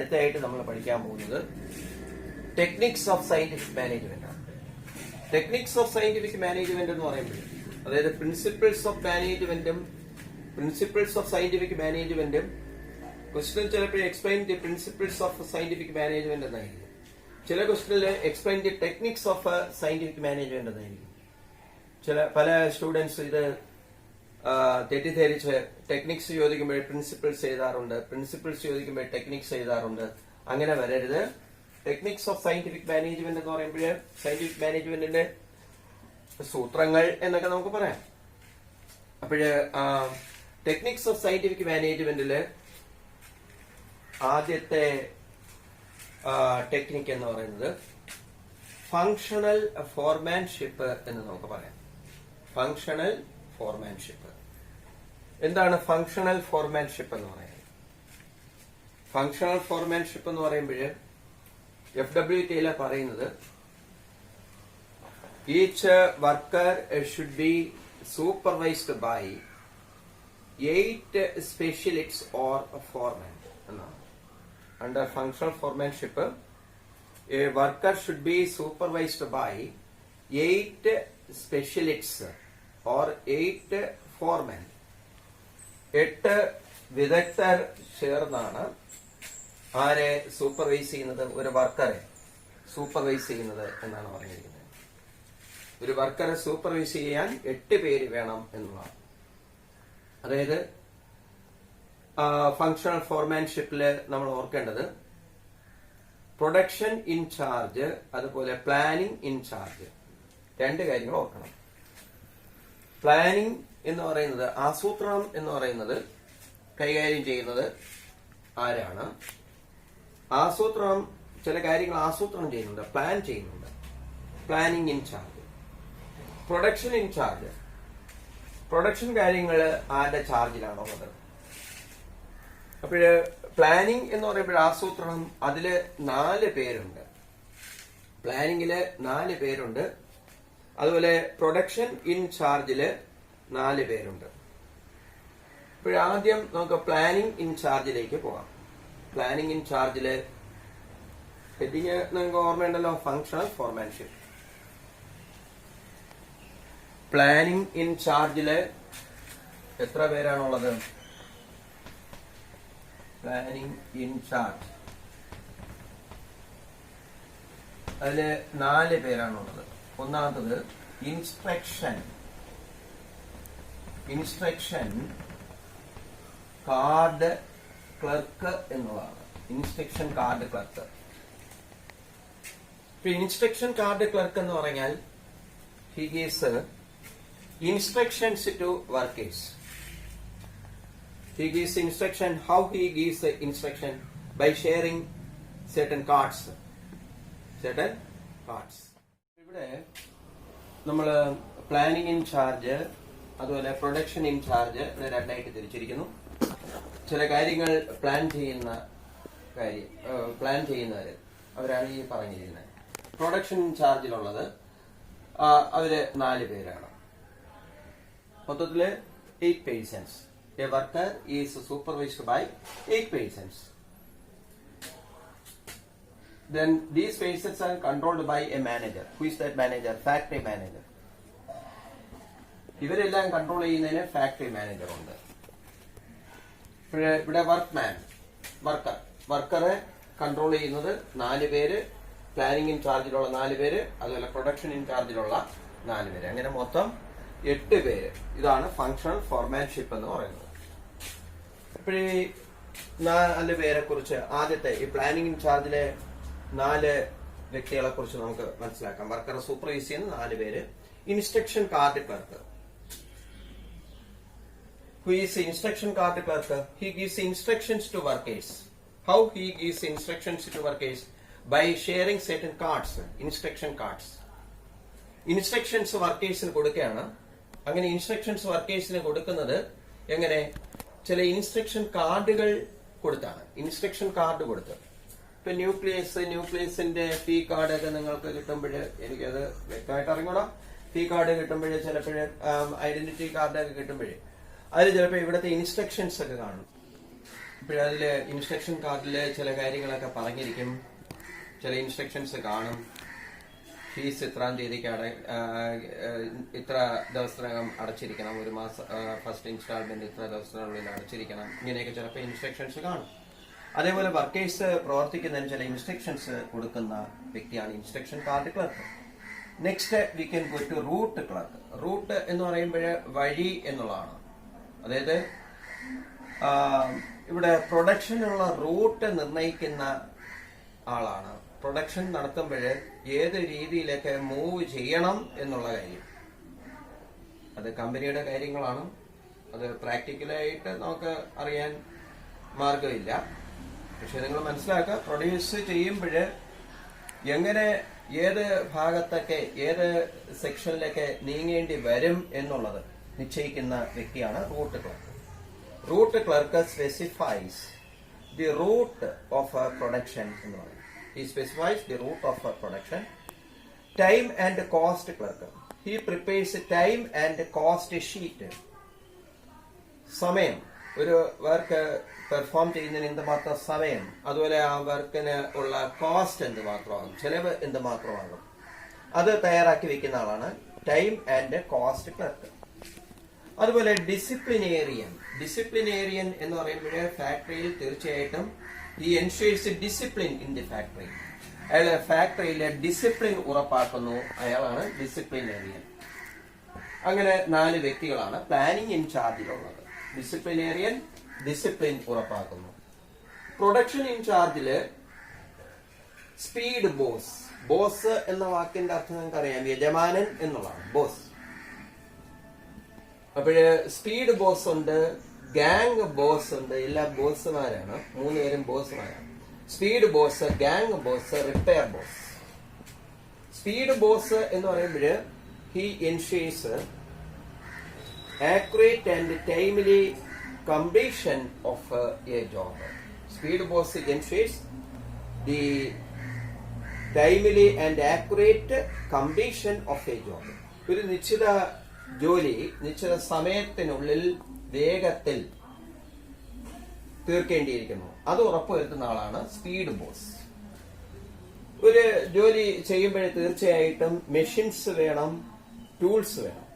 അടുത്തായിട്ട് നമ്മൾ പഠിക്കാൻ പോകുന്നത് ടെക്നിക്സ് ഓഫ് സയന്റിഫിക് മാനേജ്മെന്റ് ആണ്. ടെക്നിക്സ് ഓഫ് സയന്റിഫിക് മാനേജ്മെന്റ് എന്ന് പറയുമ്പോൾ അതായത് പ്രിൻസിപ്പിൾസ് ഓഫ് മാനേജ്മെന്റും പ്രിൻസിപ്പിൾസ് ഓഫ് സയന്റിഫിക് മാനേജ്മെന്റും ക്വസ്റ്റ്യൻ ചിലപ്പോൾ explain the principles of scientific management എന്നായിരിക്കും. ചില ക്വസ്റ്റ്യനിൽ explain the techniques of scientific management എന്നായിരിക്കും. പല സ്റ്റുഡൻസ് ഇത് തെറ്റിദ്ധരിച്ച് ടെക്നിക്സ് ചോദിക്കുമ്പോൾ പ്രിൻസിപ്പിൾസ് എഴുതാറുണ്ട്, പ്രിൻസിപ്പിൾസ് ചോദിക്കുമ്പോൾ ടെക്നിക്സ് എഴുതാറുണ്ട്. അങ്ങനെ വരരുത്. ടെക്നിക്സ് ഓഫ് സയന്റിഫിക് മാനേജ്മെന്റ് എന്ന് പറയുമ്പോൾ സയന്റിഫിക് മാനേജ്മെന്റിന്റെ സൂത്രങ്ങൾ എന്നൊക്കെ നമുക്ക് പറയാം. അപ്പോഴ് ടെക്നിക്സ് ഓഫ് സയന്റിഫിക് മാനേജ്മെന്റില് ആദ്യത്തെ ടെക്നിക്ക് എന്ന് പറയുന്നത് ഫങ്ഷണൽ ഫോർമാൻഷിപ്പ് എന്ന് നമുക്ക് പറയാം. ഫങ്ഷണൽ ഫോർമാൻഷിപ്പ് എന്താണ്? ഫങ്ഷണൽ ഫോർമാൻഷിപ്പ് എന്ന് പറയുന്നത് ഫങ്ഷണൽ ഫോർമാൻഷിപ്പ് എന്ന് പറയുമ്പോൾ FW ടൈലർ പറയുന്നത് each worker should be supervised by 8 specialists or foreman എന്നാണ്. Under functional foremanship a worker should be supervised by 8 specialists or 8 foreman. 8 വിദഗ്ധർ ചേർന്നാണ് ആരെ സൂപ്പർവൈസ് ചെയ്യുന്നത്? ഒരു വർക്കറെ സൂപ്പർവൈസ് ചെയ്യുന്നത് എന്നാണ് പറഞ്ഞിരിക്കുന്നത്. ഒരു വർക്കറെ സൂപ്പർവൈസ് ചെയ്യാൻ 8 പേര് വേണം എന്നുള്ളതാണ്. അതായത് ഫങ്ഷണൽ ഫോർമാൻഷിപ്പില് നമ്മൾ ഓർക്കേണ്ടത് പ്രൊഡക്ഷൻ ഇൻചാർജ് അതുപോലെ പ്ലാനിംഗ് ഇൻചാർജ് രണ്ട് കാര്യങ്ങൾ ഓർക്കണം. പ്ലാനിംഗ് എന്ന് പറയുന്നത്, ആസൂത്രണം എന്ന് പറയുന്നത് കൈകാര്യം ചെയ്യുന്നത് ആരാണ്? ആസൂത്രണം, ചില കാര്യങ്ങൾ ആസൂത്രണം ചെയ്യുന്നുണ്ട്, പ്ലാൻ ചെയ്യുന്നുണ്ട്, planning incharge. Production incharge, production കാര്യങ്ങൾ ആരുടെ ചാർജിലാണുള്ളത്? അപ്പോഴ് പ്ലാനിംഗ് എന്ന് പറയുമ്പോൾ ആസൂത്രണം, അതില് 4 പേരുണ്ട്. പ്ലാനിങ്ങില് 4 പേരുണ്ട്. അതുപോലെ പ്രൊഡക്ഷൻ ഇൻചാർജില് 4 പേരുണ്ട്. ഇപ്പോഴാദ്യം നമുക്ക് പ്ലാനിംഗ് ഇൻചാർജിലേക്ക് പോകാം. പ്ലാനിംഗ് ഇൻചാർജില് ഹെഡിങ് നിങ്ങൾക്ക് ഓർമ്മയുണ്ടല്ലോ, ഫങ്ഷണൽ ഫോർമാൻഷിപ്പ്. പ്ലാനിംഗ് ഇൻചാർജില് എത്ര പേരാണുള്ളത്? പ്ലാനിംഗ് ഇൻചാർജ് അതില് 4 പേരാണുള്ളത്. ഒന്നാമത്തത് ഇൻസ്ട്രക്ഷൻ കാർഡ് ക്ലർക്ക് എന്നുള്ളതാണ്. Instruction card clerk. Instruction card clerk എന്ന് പറഞ്ഞാൽ he gives instructions to workers. He gives instruction. How he gives the instruction? By sharing certain cards. ഇവിടെ നമ്മൾ planning in charge അതുപോലെ production in charge രണ്ടായിട്ട് തിരിച്ചിരിക്കുന്നു. ചില കാര്യങ്ങൾ പ്ലാൻ ചെയ്യുന്നവര് അവരാണ് ഈ പറഞ്ഞിരിക്കുന്നത്. പ്രൊഡക്ഷൻ ഇൻചാർജിലുള്ളത് അവര് 4 പേരാണ്. മൊത്തത്തില് 8 persons. A worker is supervised by 8 persons. Then these persons are controlled by a manager. Who is that manager? Factory manager. ഇവരെല്ലാം കൺട്രോൾ ചെയ്യുന്നതിന് ഫാക്ടറി മാനേജർ ഉണ്ട്. ഇവിടെ വർക്കറെ കൺട്രോൾ ചെയ്യുന്നത് 4 പേര്, പ്ലാനിംഗ് ഇൻചാർജിലുള്ള 4 പേര്, അതുപോലെ പ്രൊഡക്ഷൻ ഇൻചാർജിലുള്ള 4 പേര്, അങ്ങനെ മൊത്തം 8 പേര്. ഇതാണ് ഫങ്ഷണൽ ഫോർമാൻഷിപ്പ് എന്ന് പറയുന്നത്. ഇപ്പോഴീ 4 പേരെ കുറിച്ച് ആദ്യത്തെ ഈ പ്ലാനിംഗ് ഇൻചാർജിലെ 4 വ്യക്തികളെ കുറിച്ച് നമുക്ക് മനസ്സിലാക്കാം. വർക്കറെ സൂപ്പർവൈസ് ചെയ്യുന്ന 4 പേര്. Instruction card clerk. Who is the instruction card clerk? He gives instructions to workers. How he gives instructions to workers? By sharing certain cards, instruction cards. Instructions വർക്കേഴ്സിന് കൊടുക്കുകയാണ്. അങ്ങനെ ഇൻസ്ട്രക്ഷൻസ് വർക്കേഴ്സിന് കൊടുക്കുന്നത് എങ്ങനെ? ചില ഇൻസ്ട്രക്ഷൻ കാർഡുകൾ കൊടുത്താണ്. ഇൻസ്ട്രക്ഷൻ കാർഡ് കൊടുത്ത് ഇപ്പൊ ന്യൂക്ലിയസിന്റെ ഫീ കാർഡൊക്കെ നിങ്ങൾക്ക് കിട്ടുമ്പോൾ, എനിക്കത് വ്യക്തമായിട്ട് അറിഞ്ഞൂടാ, ഫീ കാർഡ് കിട്ടുമ്പോഴേ ചിലപ്പോൾ ഐഡന്റിറ്റി കാർഡൊക്കെ കിട്ടുമ്പോഴേ അതിൽ ചിലപ്പോൾ ഇവിടുത്തെ ഇൻസ്ട്രക്ഷൻസ് ഒക്കെ കാണും. ഇപ്പോഴതില് ഇൻസ്ട്രക്ഷൻ കാർഡില് ചില കാര്യങ്ങളൊക്കെ പറഞ്ഞിരിക്കും, ചില ഇൻസ്ട്രക്ഷൻസ് കാണും. ഫീസ് ഇത്രാം തീയതിക്ക് ഇത്ര ദിവസത്തിനകം അടച്ചിരിക്കണം, ഒരു മാസം ഫസ്റ്റ് ഇൻസ്റ്റാൾമെന്റ് ഇത്ര ദിവസത്തിനുള്ളിൽ അടച്ചിരിക്കണം, ഇങ്ങനെയൊക്കെ ചിലപ്പോൾ ഇൻസ്ട്രക്ഷൻസ് കാണും. അതേപോലെ വർക്കേഴ്സ് പ്രവർത്തിക്കുന്നതിന് ചില ഇൻസ്ട്രക്ഷൻസ് കൊടുക്കുന്ന വ്യക്തിയാണ് instruction card clerk. Next we can go to route clerk. Route എന്ന് പറയുമ്പോൾ വഴി എന്നുള്ളതാണ്. അതായത് ഇവിടെ പ്രൊഡക്ഷനുള്ള റൂട്ട് നിർണ്ണയിക്കുന്ന ആളാണ്. പ്രൊഡക്ഷൻ നടത്തുമ്പോൾ ഏത് രീതിയിലേക്ക് മൂവ് ചെയ്യണം എന്നുള്ള കാര്യം, അത് കമ്പനിയുടെ കാര്യങ്ങളാണ്. അത് പ്രാക്ടിക്കലായിട്ട് നമുക്ക് അറിയാൻ മാർഗമില്ല. പക്ഷെ നിങ്ങൾ മനസ്സിലാക്കുക, പ്രൊഡ്യൂസ് ചെയ്യുമ്പോൾ എങ്ങനെ ഏത് ഭാഗത്തൊക്കെ ഏത് സെക്ഷനിലേക്ക് നീങ്ങേണ്ടി വരും എന്നുള്ളത് നിശ്ചയിക്കുന്ന വ്യക്തിയാണ് route clerk. Route clerk specifies the route of production എന്ന് പറയും. He specifies the route of production. Time and cost clerk. He prepares a time and cost sheet. സമയം, ഒരു വർക്ക് പെർഫോം ചെയ്യുന്നതിന് എന്തുമാത്രം സമയം, അതുപോലെ ആ വർക്കിന് ഉള്ള കോസ്റ്റ് എന്തുമാത്രമാകും, ചെലവ് എന്തുമാത്രമാകും, അത് തയ്യാറാക്കി വെക്കുന്ന ആളാണ് ടൈം ആൻഡ് കോസ്റ്റ് ക്ലർക്ക്. അതുപോലെ ഡിസിപ്ലിനേറിയൻ. ഡിസിപ്ലിനേറിയൻ എന്ന് പറയുമ്പോൾ ഫാക്ടറിയിൽ തീർച്ചയായിട്ടും he ensures discipline in the factory. അയാൾ ഫാക്ടറിയിലെ ഡിസിപ്ലിൻ ഉറപ്പാക്കുന്നു, അയാളാണ് ഡിസിപ്ലിനേറിയൻ. അങ്ങനെ 4 വ്യക്തികളാണ് പ്ലാനിംഗ് ഇൻചാർജിലുള്ളത്. ഡിസിപ്ലിനേറിയൻ ഡിസിപ്ലിൻ ഉറപ്പാക്കുന്നു. പ്രൊഡക്ഷൻ ഇൻചാർജില് സ്പീഡ് ബോസ്. ബോസ് എന്ന വാക്കിന്റെ അർത്ഥം നിങ്ങൾക്ക് അറിയാം, യജമാനൻ എന്നുള്ളതാണ് ബോസ്. അപ്പോഴ് സ്പീഡ് ബോസ് ഉണ്ട്, ഗാങ് ബോസ് ഉണ്ട്. എല്ലാ ബോസുമാരാണ്, 3 പേരും ബോസുമാരാണ്. Speed boss, gang boss, repair boss. Speed boss എന്ന് പറയുമ്പോൾ he ensures accurate and timely completion of a job. Speed boss ensures the timely and accurate completion of a job. ഒരു നിശ്ചിത ജോലി നിശ്ചിത സമയത്തിനുള്ളിൽ വേഗത്തിൽ തീർക്കേണ്ടിയിരിക്കുന്നു, അത് ഉറപ്പുവരുത്തുന്ന ആളാണ് സ്പീഡ് ബോസ്. ഒരു ജോലി ചെയ്യുമ്പോൾ തീർച്ചയായിട്ടും മെഷീൻസ് വേണം, ടൂൾസ് വേണം.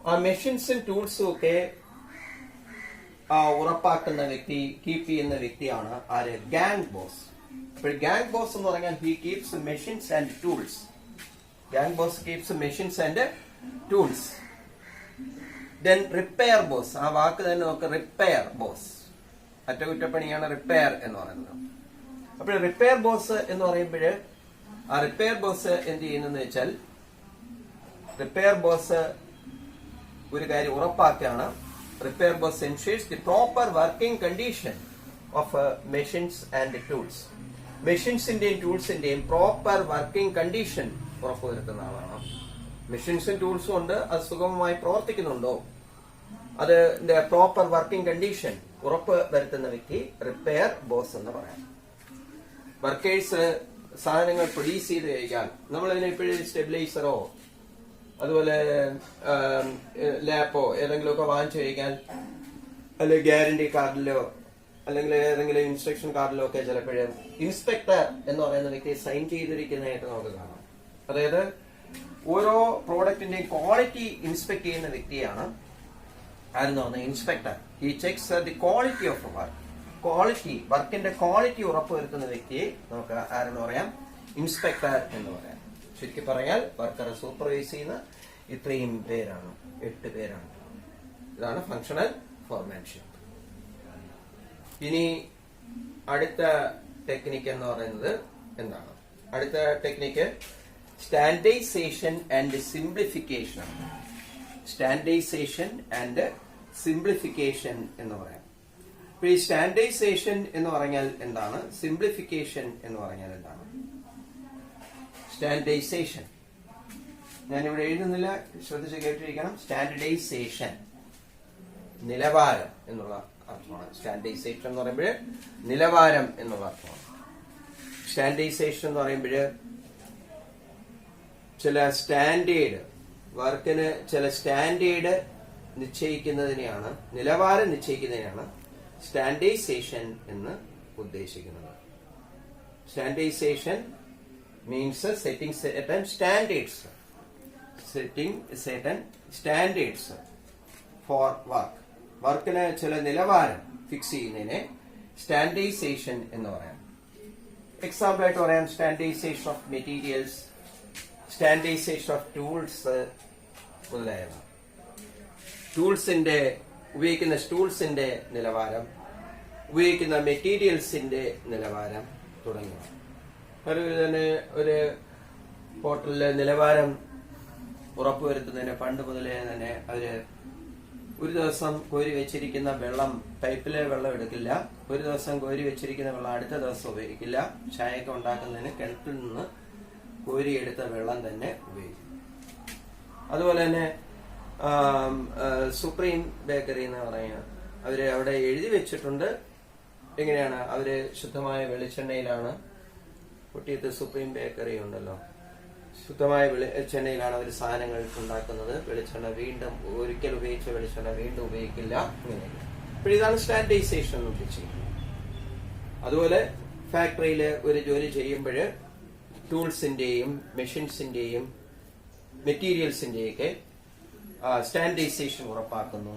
ആ മെഷീൻസും ടൂൾസും ഒക്കെ ഉറപ്പാക്കുന്ന വ്യക്തി, കീപ്പ് ചെയ്യുന്ന വ്യക്തിയാണ് ആര്? Gang boss. അപ്പോൾ ഗാങ് ബോസ് എന്ന് പറഞ്ഞാൽ he keeps machines and tools. Gang boss keeps machines and tools. Then repair boss. ആ വാക്ക് തന്നെ നമുക്ക് റിപ്പയർ ബോസ്, അറ്റകുറ്റപ്പണിയാണ് റിപ്പയർ എന്ന് പറയുന്നത്. അപ്പോൾ റിപ്പയർ ബോസ് എന്ന് പറയുമ്പോൾ ആ റിപ്പയർ ബോസ് എന്ത് ചെയ്യുന്നെന്ന് വെച്ചാൽ, റിപ്പയർ ബോസ് ഒരു കാര്യം ഉറപ്പാക്കുകയാണ്. Repair boss ensures the proper working condition of machines and tools. മെഷീൻസിന്റെയും ടൂൾസിന്റെയും പ്രോപ്പർ വർക്കിംഗ് കണ്ടീഷൻ ഉറപ്പുവരുത്തുന്ന ആളാണ്. മെഷീൻസും ടൂൾസും ഉണ്ട്, അത് സുഗമമായി പ്രവർത്തിക്കുന്നുണ്ടോ, അതിന്റെ പ്രോപ്പർ വർക്കിംഗ് കണ്ടീഷൻ ഉറപ്പ് വരുത്തുന്ന വ്യക്തി റിപ്പയർ ബോസ് എന്ന് പറയാം. വർക്കേഴ്സ് സാധനങ്ങൾ പ്രൊഡ്യൂസ് ചെയ്ത് കഴിഞ്ഞാൽ നമ്മളതിനെ എപ്പോഴും സ്റ്റെബിലൈസറോ അതുപോലെ ലാപ്പോ ഏതെങ്കിലുമൊക്കെ വാങ്ങിച്ചു കഴിഞ്ഞാൽ, അല്ലെങ്കിൽ ഗ്യാരണ്ടി കാർഡിലോ അല്ലെങ്കിൽ ഏതെങ്കിലും ഇൻസ്ട്രക്ഷൻ കാർഡിലോ ഒക്കെ ചിലപ്പോഴും ഇൻസ്പെക്ടർ എന്ന് പറയുന്ന വ്യക്തി സൈൻ ചെയ്തിരിക്കുന്നതായിട്ട് നമുക്ക് കാണാം. അതായത് ഓരോ പ്രോഡക്റ്റിന്റെയും ക്വാളിറ്റി ഇൻസ്പെക്ട് ചെയ്യുന്ന വ്യക്തിയാണ് ആരെന്ന് പറഞ്ഞാൽ inspector. He checks the quality of work. Quality, വർക്കിന്റെ ക്വാളിറ്റി ഉറപ്പുവരുത്തുന്ന വ്യക്തിയെ നമുക്ക് ആരെന്ന് പറയാം? ഇൻസ്പെക്ടർ എന്ന് പറയാം. ചുരുക്കി പറഞ്ഞാൽ വർക്കറെ സൂപ്പർവൈസ് ചെയ്യുന്ന ഇത്രയും പേരാണ്, 8 പേരാണ്. ഇതാണ് ഫങ്ഷണൽ ഫോർമാൻഷിപ്പ്. ഇനി അടുത്ത ടെക്നിക്ക് എന്ന് പറയുന്നത് എന്താണ്? അടുത്ത technique standardisation and simplification. Standardisation and simplification എന്ന് പറയാം. അപ്പൊ ഈ സ്റ്റാൻഡേർഡൈസേഷൻ എന്ന് പറഞ്ഞാൽ എന്താണ്? സിംപ്ലിഫിക്കേഷൻ എന്ന് പറഞ്ഞാൽ എന്താണ്? സ്റ്റാൻഡേർഡൈസേഷൻ ഞാനിവിടെ എഴുതുന്നില്ല, ശ്രദ്ധിച്ച് കേട്ടിരിക്കണം. സ്റ്റാൻഡേർഡൈസേഷൻ നിലവാരം എന്നുള്ള അർത്ഥമാണ്. സ്റ്റാൻഡേർഡൈസേഷൻ എന്ന് പറയുമ്പോൾ നിലവാരം എന്നുള്ള അർത്ഥമാണ്. സ്റ്റാൻഡേർഡൈസേഷൻ എന്ന് പറയുമ്പോൾ ചില സ്റ്റാൻഡേർഡ്, വർക്കിന് ചില സ്റ്റാൻഡേർഡ് നിശ്ചയിക്കുന്നതിനെയാണ്, നിലവാരം നിശ്ചയിക്കുന്നതിനെയാണ് സ്റ്റാൻഡേർഡൈസേഷൻ എന്ന് ഉദ്ദേശിക്കുന്നത്. Standardisation means setting certain standards. Setting certain standards for work. വർക്കിന് ചില നിലവാരം ഫിക്സ് ചെയ്യുന്നതിനെ സ്റ്റാൻഡേർഡൈസേഷൻ എന്ന് പറയാം. എക്സാമ്പിൾ ആയിട്ട് പറയാം standardisation of materials, standardisation of tools മുതലായവ. ഉപയോഗിക്കുന്ന ടൂൾസിന്റെ നിലവാരം, ഉപയോഗിക്കുന്ന മെറ്റീരിയൽസിന്റെ നിലവാരം തുടങ്ങിയവ. അതുപോലെ തന്നെ ഒരു ഹോട്ടലിലെ നിലവാരം ഉറപ്പുവരുത്തുന്നതിന് പണ്ട് മുതലേ തന്നെ അവര് ഒരു ദിവസം കോരി വെച്ചിരിക്കുന്ന വെള്ളം, പൈപ്പിലെ വെള്ളം എടുക്കില്ല. ഒരു ദിവസം കോരി വെച്ചിരിക്കുന്ന വെള്ളം അടുത്ത ദിവസം ഉപയോഗിക്കില്ല. ചായയൊക്കെ ഉണ്ടാക്കുന്നതിന് കിണറ്റിൽ നിന്ന് കോരിയെടുത്ത വെള്ളം തന്നെ ഉപയോഗിക്കും. അതുപോലെ തന്നെ സുപ്രീം ബേക്കറി എന്ന് പറയുക, അവര് അവിടെ എഴുതി വെച്ചിട്ടുണ്ട് എങ്ങനെയാണ്, അവര് ശുദ്ധമായ വെളിച്ചെണ്ണയിലാണ്. കുട്ടിയത്ത് സുപ്രീം ബേക്കറി ഉണ്ടല്ലോ, ശുദ്ധമായ വെളിച്ചെണ്ണയിലാണ് അവർ സാധനങ്ങൾ ഉണ്ടാക്കുന്നത്. വെളിച്ചെണ്ണ വീണ്ടും ഒരിക്കൽ ഉപയോഗിച്ച വെളിച്ചെണ്ണ വീണ്ടും ഉപയോഗിക്കില്ല. അപ്പോൾ ഇതാണ് സ്റ്റാൻഡേർഡൈസേഷൻ എന്ന് ഉദ്ദേശിക്കുന്നത്. അതുപോലെ ഫാക്ടറിയിൽ ഒരു ജോലി ചെയ്യുമ്പോൾ ടൂൾസിന്റെയും മെഷീൻസിന്റെയും മെറ്റീരിയൽസിന്റെയൊക്കെ സ്റ്റാൻഡേർഡൈസേഷൻ ഉറപ്പാക്കുന്നു.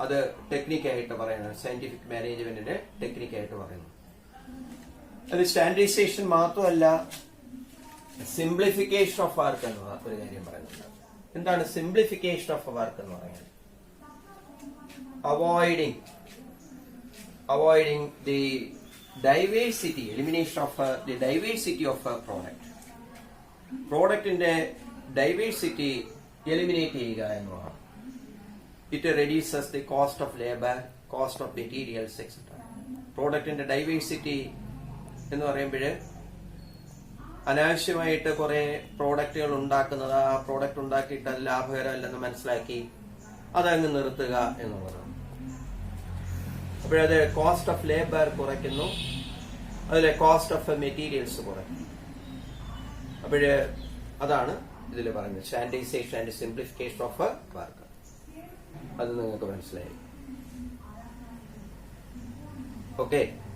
അത് ടെക്നിക്കായിട്ട് പറയുന്നത്, സയന്റിഫിക് മാനേജ്മെന്റിന്റെ ടെക്നിക്കായിട്ട് പറയുന്നു. അത് സ്റ്റാൻഡേർഡൈസേഷൻ മാത്രമല്ല, സിംപ്ലിഫിക്കേഷൻ ഓഫ് വർക്ക് എന്ന ഒരു കാര്യം പറയുന്നുണ്ട്. എന്താണ് സിംപ്ലിഫിക്കേഷൻ ഓഫ് വർക്ക് എന്ന് പറയുന്നത്? Avoiding the diversity, elimination of the diversity of a product. പ്രോഡക്റ്റിന്റെ ഡൈവേഴ്സിറ്റി എലിമിനേറ്റ് ചെയ്യുക എന്നുള്ളതാണ്. It reduces the cost of labour, cost of materials etcetera. പ്രോഡക്റ്റിന്റെ ഡൈവേഴ്സിറ്റി എന്ന് പറയുമ്പോൾ അനാവശ്യമായിട്ട് കുറെ പ്രോഡക്റ്റുകൾ ഉണ്ടാക്കുന്നത്, ആ പ്രോഡക്റ്റ് ഉണ്ടാക്കിയിട്ട് അത് ലാഭകരമല്ലെന്ന് മനസ്സിലാക്കി അതങ്ങ് നിർത്തുക എന്നുള്ളതാണ്. അപ്പോഴത് കോസ്റ്റ് ഓഫ് ലേബർ കുറയ്ക്കുന്നു, അതിലെ കോസ്റ്റ് ഓഫ് മെറ്റീരിയൽസ് കുറയ്ക്കുന്നു. അപ്പോഴ് അതാണ് ഇതിൽ പറയുന്നത് standardisation and simplification of work. അത് നിങ്ങൾക്ക് മനസ്സിലായി. ഓക്കെ.